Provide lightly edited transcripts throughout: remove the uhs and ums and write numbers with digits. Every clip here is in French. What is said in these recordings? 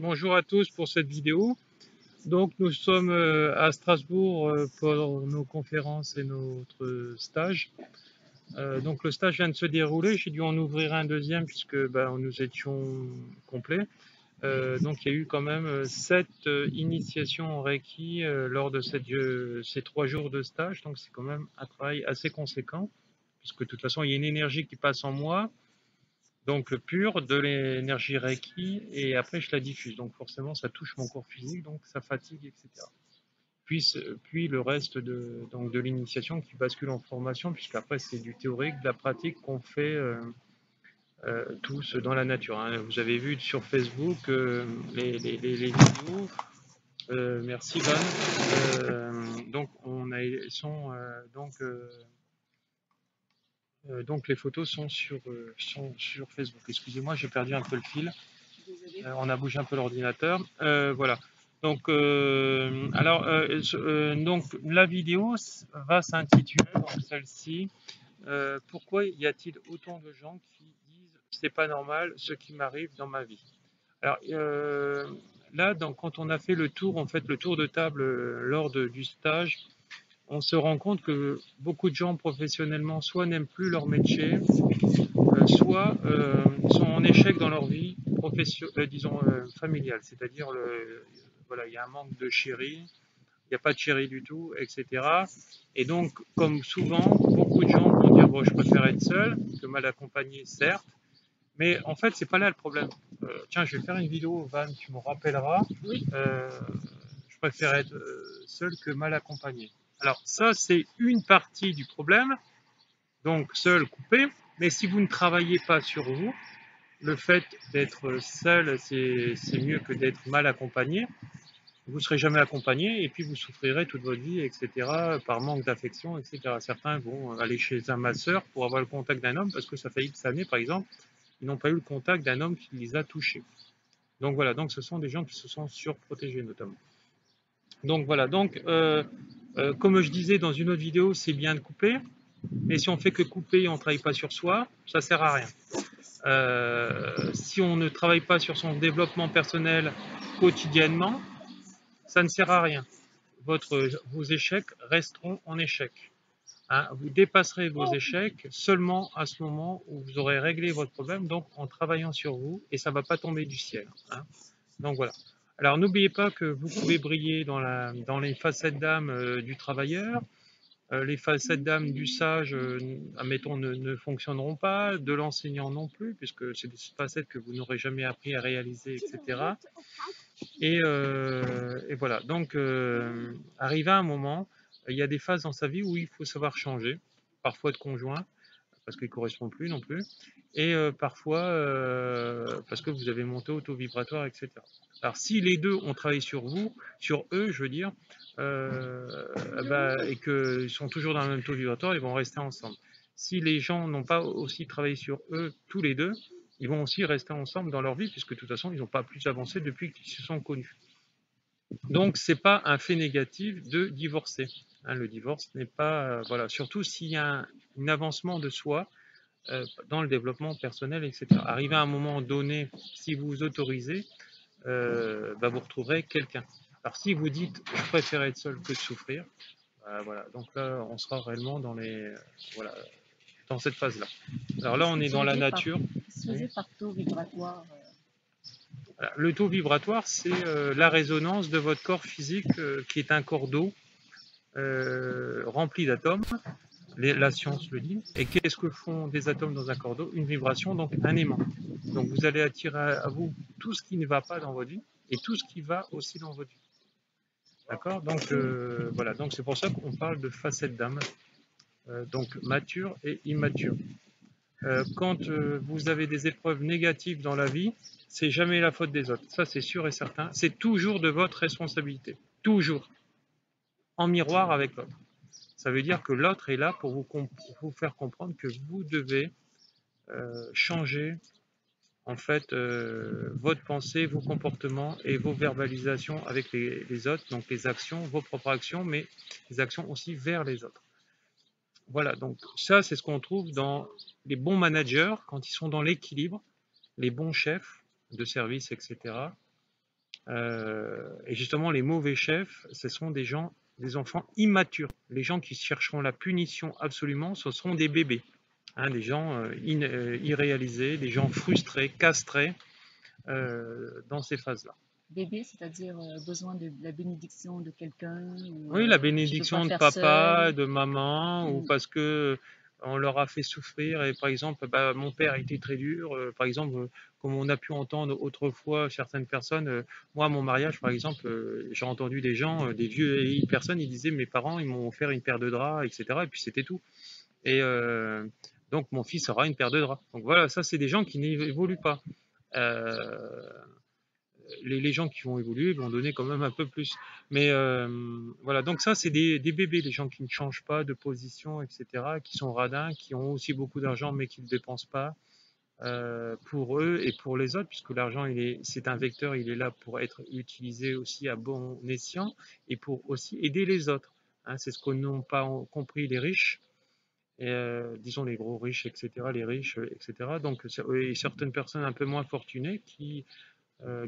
Bonjour à tous pour cette vidéo. Donc nous sommes à Strasbourg pour nos conférences et notre stage. Donc le stage vient de se dérouler, j'ai dû en ouvrir un deuxième puisque nous étions complets. Donc il y a eu quand même 7 initiations en Reiki lors de ces 3 jours de stage. Donc c'est quand même un travail assez conséquent puisque de toute façon il y a une énergie qui passe en moi. Donc le pur, de l'énergie Reiki, et après je la diffuse. Donc forcément ça touche mon corps physique, donc ça fatigue, etc. Puis le reste de l'initiation qui bascule en formation, puisqu'après c'est du théorique, de la pratique qu'on fait tous dans la nature, hein. Vous avez vu sur Facebook les vidéos. Merci Van. Donc donc les photos sont sur Facebook. Excusez-moi, j'ai perdu un peu le fil. On a bougé un peu l'ordinateur. Voilà. Donc la vidéo va s'intituler, donc celle-ci, pourquoi y a-t-il autant de gens qui disent c'est pas normal ce qui m'arrive dans ma vie. Alors là, quand on a fait le tour, en fait, le tour de table lors du stage, on se rend compte que beaucoup de gens professionnellement soit n'aiment plus leur métier, soit sont en échec dans leur vie familiale, c'est-à-dire voilà, il y a un manque de chéri, il n'y a pas de chéri du tout, etc. Et donc, comme souvent, beaucoup de gens vont dire bon, je préfère être seul que mal accompagné, certes, mais en fait, c'est pas là le problème. Tiens, je vais faire une vidéo, Van, tu me rappelleras. Oui. Je préfère être seul que mal accompagné. Alors ça, c'est une partie du problème, donc seul, coupé. Mais si vous ne travaillez pas sur vous, le fait d'être seul, c'est mieux que d'être mal accompagné. Vous ne serez jamais accompagné et puis vous souffrirez toute votre vie, etc., par manque d'affection, etc. Certains vont aller chez un masseur pour avoir le contact d'un homme parce que ça fait X années, par exemple, ils n'ont pas eu le contact d'un homme qui les a touchés. Donc voilà, donc ce sont des gens qui se sont surprotégés notamment. Donc voilà, comme je disais dans une autre vidéo, c'est bien de couper, mais si on fait que couper et on ne travaille pas sur soi, ça sert à rien. Si on ne travaille pas sur son développement personnel quotidiennement, ça ne sert à rien. Vos échecs resteront en échecs. Hein. Vous dépasserez vos échecs seulement à ce moment où vous aurez réglé votre problème, donc en travaillant sur vous, et ça ne va pas tomber du ciel. Hein. Donc voilà. Alors n'oubliez pas que vous pouvez briller dans les facettes d'âme du travailleur. Les facettes d'âme du sage, admettons, ne fonctionneront pas, de l'enseignant non plus, puisque c'est des facettes que vous n'aurez jamais appris à réaliser, etc. Et voilà, donc arrivé à un moment, il y a des phases dans sa vie où il faut savoir changer, parfois de conjoint, parce qu'il ne correspond plus non plus, et parfois parce que vous avez monté au taux vibratoire, etc. Alors si les deux ont travaillé sur vous, sur eux, je veux dire, et qu'ils sont toujours dans le même taux vibratoire, ils vont rester ensemble. Si les gens n'ont pas aussi travaillé sur eux, tous les deux, ils vont aussi rester ensemble dans leur vie, puisque de toute façon, ils n'ont pas plus avancé depuis qu'ils se sont connus. Donc, ce n'est pas un fait négatif de divorcer. Hein, le divorce n'est pas... voilà, surtout s'il y a un avancement de soi dans le développement personnel, etc. Arrivé à un moment donné, si vous vous autorisez, vous retrouverez quelqu'un. Alors, si vous dites « je préfère être seul que de souffrir », voilà, donc là, on sera réellement voilà, dans cette phase-là. Alors là, on est dans la nature. Qu'est-ce par taux vibratoire Le taux vibratoire, c'est la résonance de votre corps physique qui est un corps d'eau rempli d'atomes. La science le dit. Et qu'est-ce que font des atomes dans un corps d'eau? Une vibration, donc un aimant. Donc vous allez attirer à vous tout ce qui ne va pas dans votre vie et tout ce qui va aussi dans votre vie. D'accord? Donc voilà, donc c'est pour ça qu'on parle de facettes d'âme, donc mature et immature. Quand vous avez des épreuves négatives dans la vie, c'est jamais la faute des autres. Ça, c'est sûr et certain. C'est toujours de votre responsabilité. Toujours. En miroir avec l'autre. Ça veut dire que l'autre est là pour vous faire comprendre que vous devez changer en fait votre pensée, vos comportements et vos verbalisations avec les autres, donc les actions, vos propres actions, mais les actions aussi vers les autres. Voilà, donc ça c'est ce qu'on trouve dans les bons managers quand ils sont dans l'équilibre, les bons chefs de service, etc. Et justement, les mauvais chefs, ce sont des enfants immatures. Les gens qui chercheront la punition absolument, ce seront des bébés, hein, des gens irréalisés, des gens frustrés, castrés dans ces phases-là. Bébé, c'est-à-dire besoin de la bénédiction de quelqu'un, ou Oui, la je peux pas bénédiction de faire papa, seul. de maman, ou Mm. parce que on leur a fait souffrir. Et par exemple, bah, mon père était très dur. Par exemple, comme on a pu entendre autrefois certaines personnes, moi, à mon mariage, par exemple, j'ai entendu des gens, des vieilles personnes, ils disaient mes parents, ils m'ont offert une paire de draps, etc. Et puis c'était tout. Et donc mon fils aura une paire de draps. Donc voilà, ça, c'est des gens qui n'évoluent pas. Euh, les gens qui vont évoluer vont donner quand même un peu plus. Mais voilà, donc ça, c'est des bébés, les gens qui ne changent pas de position, etc., qui sont radins, qui ont aussi beaucoup d'argent, mais qui ne dépensent pas pour eux et pour les autres, puisque l'argent, c'est un vecteur, il est là pour être utilisé aussi à bon escient et pour aussi aider les autres. Hein, c'est ce que n'ont pas compris les riches. Et, disons les gros riches, etc., les riches, etc. Donc, et certaines personnes un peu moins fortunées qui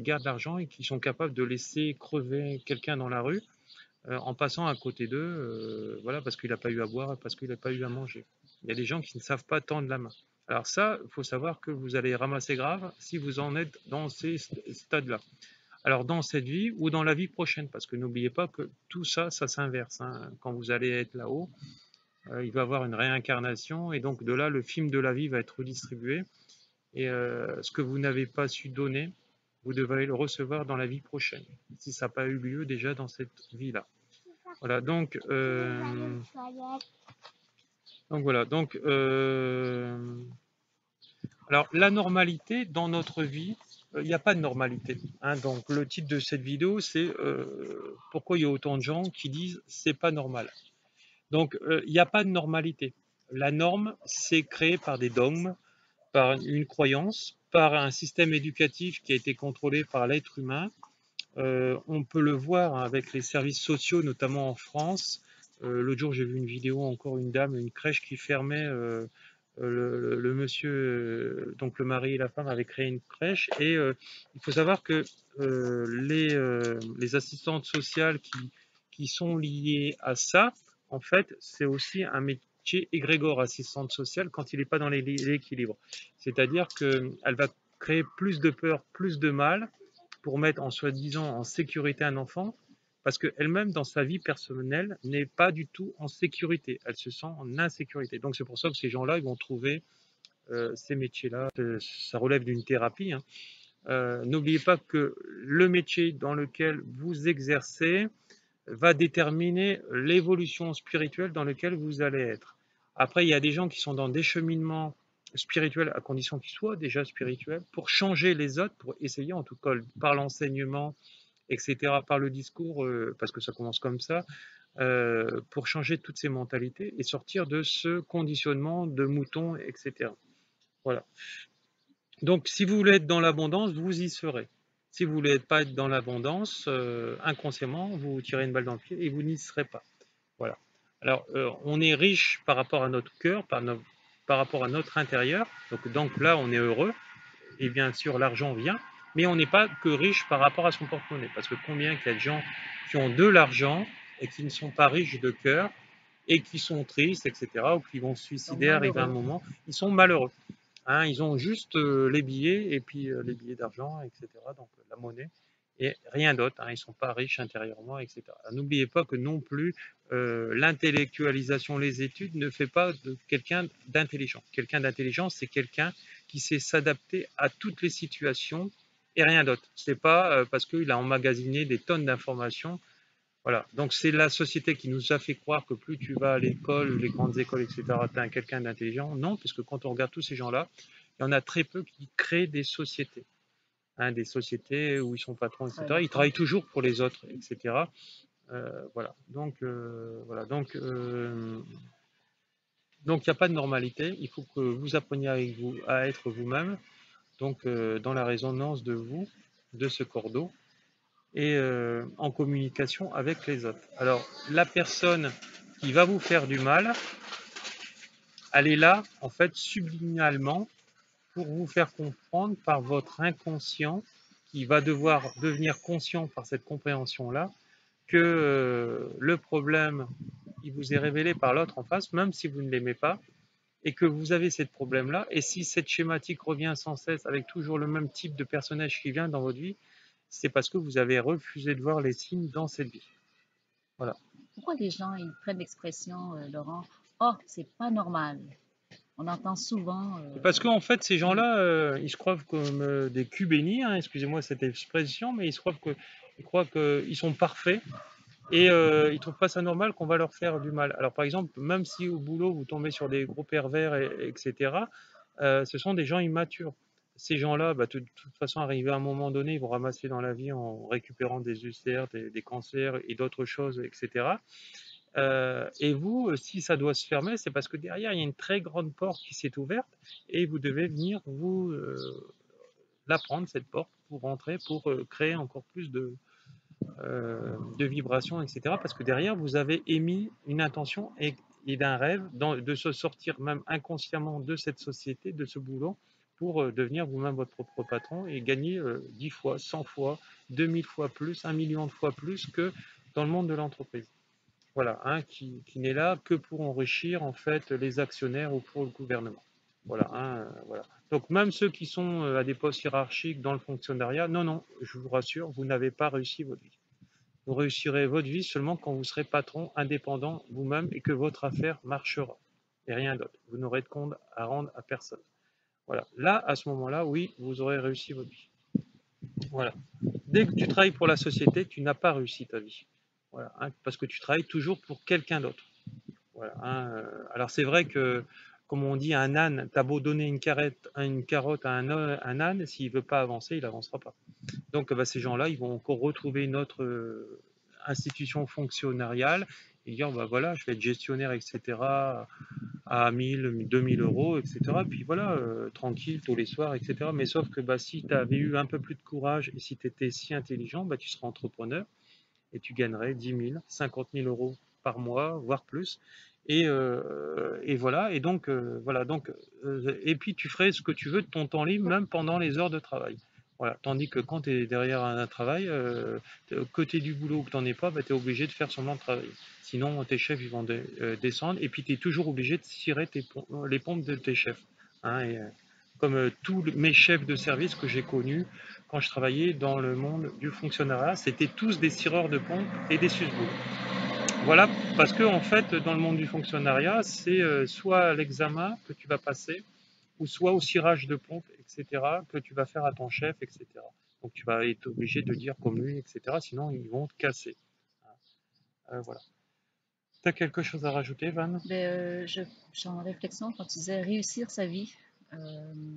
gardent l'argent et qui sont capables de laisser crever quelqu'un dans la rue en passant à côté d'eux, voilà, parce qu'il n'a pas eu à boire, parce qu'il n'a pas eu à manger. Il y a des gens qui ne savent pas tendre la main. Alors ça, il faut savoir que vous allez ramasser grave si vous en êtes dans ces stades-là. Alors dans cette vie ou dans la vie prochaine, parce que n'oubliez pas que tout ça, ça s'inverse. Hein. Quand vous allez être là-haut, il va y avoir une réincarnation et donc de là, le film de la vie va être redistribué. Et ce que vous n'avez pas su donner, vous devez le recevoir dans la vie prochaine, si ça n'a pas eu lieu déjà dans cette vie-là. Voilà, donc voilà, donc alors la normalité dans notre vie, il n'y a pas de normalité. Hein, donc le titre de cette vidéo, c'est pourquoi il y a autant de gens qui disent c'est pas normal. Donc il n'y a pas de normalité. La norme, c'est créé par des dogmes, par une croyance, par un système éducatif qui a été contrôlé par l'être humain. On peut le voir avec les services sociaux, notamment en France. L'autre jour, j'ai vu une vidéo, encore une dame, une crèche qui fermait. Le monsieur, donc le mari et la femme avaient créé une crèche. Et il faut savoir que les assistantes sociales qui sont liées à ça, en fait, c'est aussi un métier égrégore, assistante sociale, quand il n'est pas dans l'équilibre. C'est-à-dire qu'elle va créer plus de peur, plus de mal, pour mettre en soi-disant en sécurité un enfant, parce qu'elle-même, dans sa vie personnelle, n'est pas du tout en sécurité. Elle se sent en insécurité. Donc c'est pour ça que ces gens-là, ils vont trouver ces métiers-là. Ça relève d'une thérapie. Hein. N'oubliez pas que le métier dans lequel vous exercez va déterminer l'évolution spirituelle dans laquelle vous allez être. Après, il y a des gens qui sont dans des cheminements spirituels, à condition qu'ils soient déjà spirituels, pour changer les autres, pour essayer, en tout cas par l'enseignement, etc., par le discours, parce que ça commence comme ça, pour changer toutes ces mentalités et sortir de ce conditionnement de mouton, etc. Voilà. Donc, si vous voulez être dans l'abondance, vous y serez. Si vous voulez pas être dans l'abondance, inconsciemment, vous tirez une balle dans le pied et vous n'y serez pas. Voilà. Alors, on est riche par rapport à notre cœur, par rapport à notre intérieur. Donc là, on est heureux. Et bien sûr, l'argent vient. Mais on n'est pas que riche par rapport à son porte-monnaie. Parce que combien il y a de gens qui ont de l'argent et qui ne sont pas riches de cœur et qui sont tristes, etc., ou qui vont se Donc suicider, arriver à un malheureux. moment, ils sont malheureux. Hein, ils ont juste les billets et puis les billets d'argent, etc., donc la monnaie, et rien d'autre. Hein, ils ne sont pas riches intérieurement, etc. N'oubliez pas que non plus l'intellectualisation, les études ne fait pas de quelqu'un d'intelligent. Quelqu'un d'intelligent, c'est quelqu'un qui sait s'adapter à toutes les situations et rien d'autre. C'est pas parce qu'il a emmagasiné des tonnes d'informations. Voilà, donc c'est la société qui nous a fait croire que plus tu vas à l'école, les grandes écoles, etc., tu es quelqu'un d'intelligent. Non, puisque quand on regarde tous ces gens-là, il y en a très peu qui créent des sociétés. Hein, des sociétés où ils sont patrons, etc. Ils travaillent toujours pour les autres, etc. Voilà, voilà. Donc il n'y a pas de normalité. Il faut que vous appreniez avec vous à être vous-même, donc dans la résonance de vous, de ce cordeau, et en communication avec les autres. Alors, la personne qui va vous faire du mal, elle est là, en fait, subliminalement, pour vous faire comprendre par votre inconscient il va devoir devenir conscient par cette compréhension-là que le problème, il vous est révélé par l'autre en face, même si vous ne l'aimez pas, et que vous avez ce problème-là. Et si cette schématique revient sans cesse avec toujours le même type de personnage qui vient dans votre vie, c'est parce que vous avez refusé de voir les signes dans cette vie. Voilà. Pourquoi les gens ils prennent l'expression, Laurent, oh, c'est pas normal? On entend souvent. Parce qu'en fait, ces Oui. gens-là, ils se croient comme des culs bénits, hein, excusez-moi cette expression, mais ils croient qu'ils sont parfaits et ils trouvent pas ça normal qu'on va leur faire du mal. Alors par exemple, même si au boulot vous tombez sur des gros pervers, etc., ce sont des gens immatures. Ces gens-là, bah, de toute façon, arrivés à un moment donné, ils vont ramasser dans la vie en récupérant des ulcères, des cancers et d'autres choses, etc. Et vous, si ça doit se fermer, c'est parce que derrière, il y a une très grande porte qui s'est ouverte et vous devez venir vous la prendre, cette porte, pour rentrer, pour créer encore plus de vibrations, etc. Parce que derrière, vous avez émis une intention et d'un rêve de se sortir même inconsciemment de cette société, de ce boulot, pour devenir vous-même votre propre patron et gagner 10 fois, 100 fois, 2000 fois plus, 1 million de fois plus que dans le monde de l'entreprise. Voilà, hein, qui n'est là que pour enrichir en fait les actionnaires ou pour le gouvernement. Voilà, hein, voilà. Donc même ceux qui sont à des postes hiérarchiques dans le fonctionnariat, non, non, je vous rassure, vous n'avez pas réussi votre vie. Vous réussirez votre vie seulement quand vous serez patron, indépendant vous-même et que votre affaire marchera. Et rien d'autre. Vous n'aurez de compte à rendre à personne. Voilà. Là, à ce moment-là, oui, vous aurez réussi votre vie. Voilà. Dès que tu travailles pour la société, tu n'as pas réussi ta vie. Voilà, hein, parce que tu travailles toujours pour quelqu'un d'autre. Voilà, hein, alors c'est vrai que, comme on dit, un âne, t'as beau donner une carotte à un âne, s'il ne veut pas avancer, il n'avancera pas. Donc bah, ces gens-là, ils vont encore retrouver une autre institution fonctionnariale et dire, bah, voilà, je vais être gestionnaire, etc., à 1000, 2000 euros, etc. Puis voilà, tranquille tous les soirs, etc. Mais sauf que bah, si tu avais eu un peu plus de courage et si tu étais si intelligent, bah, tu serais entrepreneur et tu gagnerais 10 000, 50 000 euros par mois, voire plus. Et voilà, et donc, voilà, donc, et puis tu ferais ce que tu veux de ton temps libre, même pendant les heures de travail. Voilà. Tandis que quand tu es derrière un travail, que tu aies du boulot ou que tu n'en aies pas, bah, tu es obligé de faire semblant de travailler. Sinon, tes chefs ils vont descendre et puis tu es toujours obligé de cirer les pompes de tes chefs. Hein, et, comme tous mes chefs de service que j'ai connus quand je travaillais dans le monde du fonctionnariat, c'était tous des cireurs de pompes et des susboules. Voilà, parce que en fait, dans le monde du fonctionnariat, c'est soit l'examen que tu vas passer, ou soit au cirage de pompe, etc., que tu vas faire à ton chef, etc. Donc tu vas être obligé de dire comme lui, etc., sinon ils vont te casser. Voilà. Tu as quelque chose à rajouter, Van? Ben, je suis en réflexion quand tu disais réussir sa vie.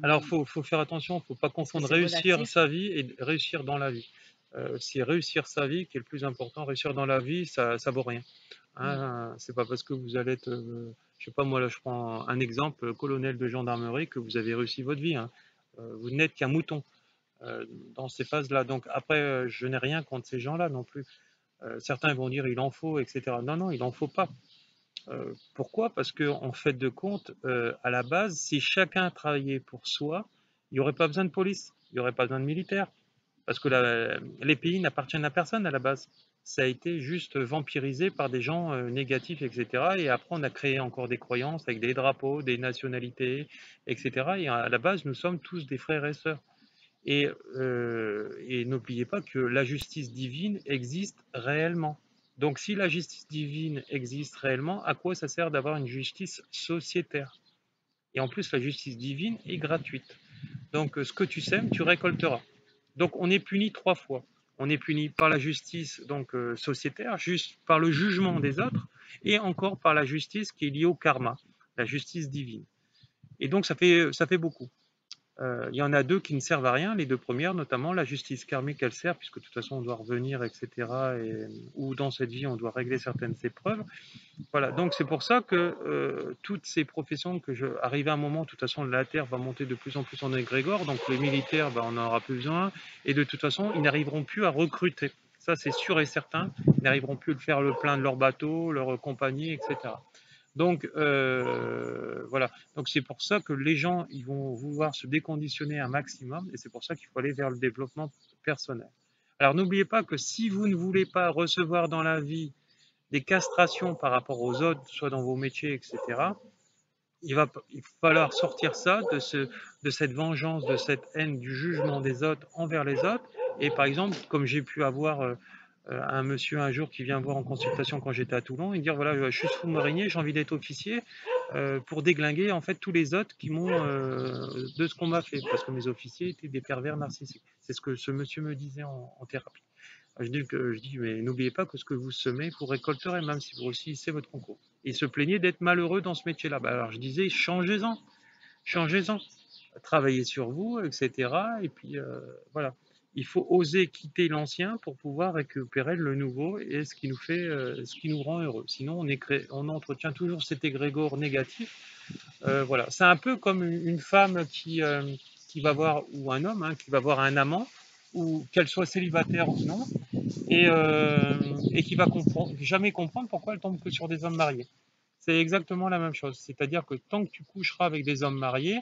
Alors, faut faire attention, faut pas Est-ce que confondre c'est réussir relatif? sa vie et réussir dans la vie. C'est réussir sa vie qui est le plus important. Réussir dans la vie, ça vaut rien. Oui. Hein, c'est pas parce que vous allez être, je sais pas moi là, je prends un exemple, colonel de gendarmerie, que vous avez réussi votre vie. Hein. Vous n'êtes qu'un mouton dans ces phases-là. Donc après, je n'ai rien contre ces gens-là non plus. Certains vont dire il en faut, etc. Non, non, il en faut pas. Pourquoi? Parce que en fait de compte, à la base, si chacun travaillait pour soi, il n'y aurait pas besoin de police, il n'y aurait pas besoin de militaires, parce que les pays n'appartiennent à personne à la base. Ça a été juste vampirisé par des gens négatifs, etc. Et après, on a créé encore des croyances avec des drapeaux, des nationalités, etc. Et à la base, nous sommes tous des frères et sœurs. Et n'oubliez pas que la justice divine existe réellement. Donc si la justice divine existe réellement, à quoi ça sert d'avoir une justice sociétaire? Et en plus, la justice divine est gratuite. Donc ce que tu sèmes, tu récolteras. Donc on est puni 3 fois. On est puni par la justice donc sociétaire, juste par le jugement des autres, et encore par la justice qui est liée au karma, la justice divine. Et donc ça fait beaucoup. Il y en a deux qui ne servent à rien, les deux premières, notamment la justice karmique, elle sert, puisque de toute façon on doit revenir, etc., ou dans cette vie on doit régler certaines épreuves. Voilà, donc c'est pour ça que toutes ces professions, arrivé à un moment, de toute façon la Terre va monter de plus en plus en égrégore, donc les militaires, on n'en aura plus besoin, et de toute façon ils n'arriveront plus à recruter. Ça c'est sûr et certain, ils n'arriveront plus à faire le plein de leurs bateaux, leurs compagnies, etc. Donc voilà. Donc c'est pour ça que les gens ils vont vouloir se déconditionner un maximum et c'est pour ça qu'il faut aller vers le développement personnel. Alors n'oubliez pas que si vous ne voulez pas recevoir dans la vie des castrations par rapport aux autres, soit dans vos métiers, etc., il va falloir sortir ça de cette vengeance, de cette haine, du jugement des autres envers les autres. Et par exemple, comme j'ai pu avoir un monsieur un jour qui vient voir en consultation quand j'étais à Toulon et dire voilà, je suis sous-marinier, j'ai envie d'être officier pour déglinguer en fait tous les autres qui m'ont de ce qu'on m'a fait, parce que mes officiers étaient des pervers narcissiques. C'est ce que ce monsieur me disait en thérapie. Je dis, mais n'oubliez pas que ce que vous semez, vous récolterez, même si vous réussissez votre concours. Il se plaignait d'être malheureux dans ce métier-là. Alors je disais, changez-en, changez-en, travaillez sur vous, etc. Et puis voilà, il faut oser quitter l'ancien pour pouvoir récupérer le nouveau et ce qui nous fait, ce qui nous rend heureux. Sinon, on entretient toujours cet égrégore négatif. Voilà, c'est un peu comme une femme qui va voir, ou un homme qui va voir un amant, ou qu'elle soit célibataire ou non, et qui va jamais comprendre pourquoi elle tombe que sur des hommes mariés. C'est exactement la même chose. C'est-à-dire que tant que tu coucheras avec des hommes mariés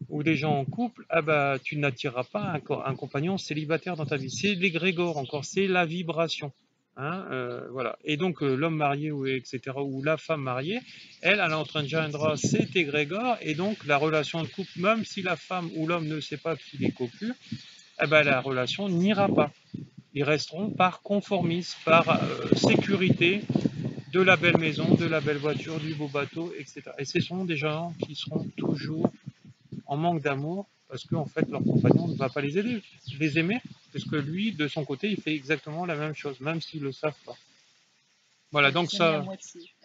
ou des gens en couple, ah bah, tu n'attireras pas un compagnon célibataire dans ta vie. C'est l'égrégore encore, c'est la vibration. Voilà. Et donc l'homme marié ou etc. ou la femme mariée, elle entraînera cet égrégore et donc la relation de couple, même si la femme ou l'homme ne sait pas qu'il est cocu, eh ben, la relation n'ira pas. Ils resteront par conformisme, par sécurité de la belle maison, de la belle voiture, du beau bateau, etc. Et ce sont des gens qui seront toujours en manque d'amour parce qu'en fait leur compagnon ne va pas les aider, les aimer, parce que lui, de son côté, il fait exactement la même chose, même s'ils ne le savent pas. Voilà, donc ça,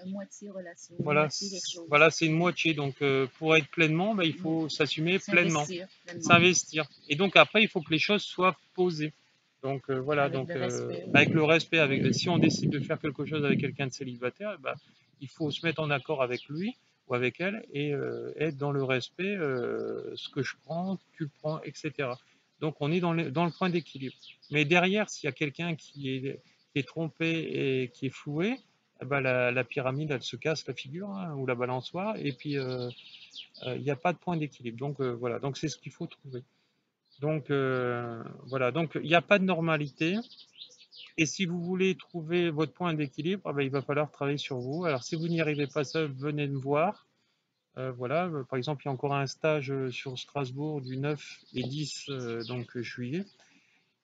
moitié relation, voilà, moitié quelque chose. voilà, c'est une moitié. Donc pour être pleinement, il faut s'assumer pleinement, s'investir. Et donc après, il faut que les choses soient posées. Donc voilà, avec le respect. Avec le respect, si on décide de faire quelque chose avec quelqu'un de célibataire, il faut se mettre en accord avec lui ou avec elle et être dans le respect, ce que je prends, tu le prends, etc. Donc on est dans le point d'équilibre. Mais derrière, s'il y a quelqu'un qui est trompé et qui est floué, la pyramide, elle se casse la figure ou la balançoire, et puis il n'y a pas de point d'équilibre. Donc voilà, donc c'est ce qu'il faut trouver. Donc voilà, donc il n'y a pas de normalité. Et si vous voulez trouver votre point d'équilibre, il va falloir travailler sur vous. Alors si vous n'y arrivez pas seul, venez me voir. Voilà, par exemple, il y a encore un stage sur Strasbourg du 9 et 10 juillet.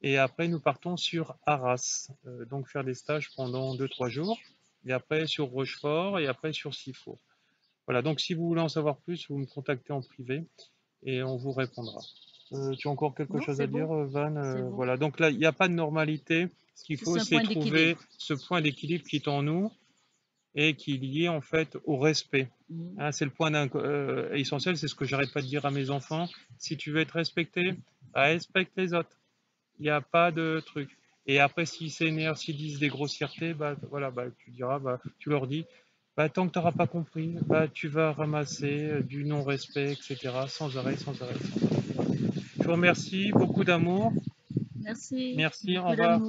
Et après, nous partons sur Arras, donc faire des stages pendant 2-3 jours. Et après sur Rochefort et après sur Sifour. Voilà, donc si vous voulez en savoir plus, vous me contactez en privé et on vous répondra. Tu as encore quelque chose à dire, Van? Voilà, donc là, il n'y a pas de normalité. Ce qu'il faut, c'est trouver ce point d'équilibre qui est en nous et qui est lié en fait au respect. C'est le point essentiel, c'est ce que j'arrête pas de dire à mes enfants. Si tu veux être respecté, respecte les autres. Il n'y a pas de truc. Et après, s'ils s'énervent, s'ils disent des grossièretés, voilà, tu diras, tu leur dis, tant que tu n'auras pas compris, tu vas ramasser du non-respect, etc. Sans arrêt, sans arrêt, sans arrêt. Je vous remercie, beaucoup d'amour. Merci. Merci, au revoir.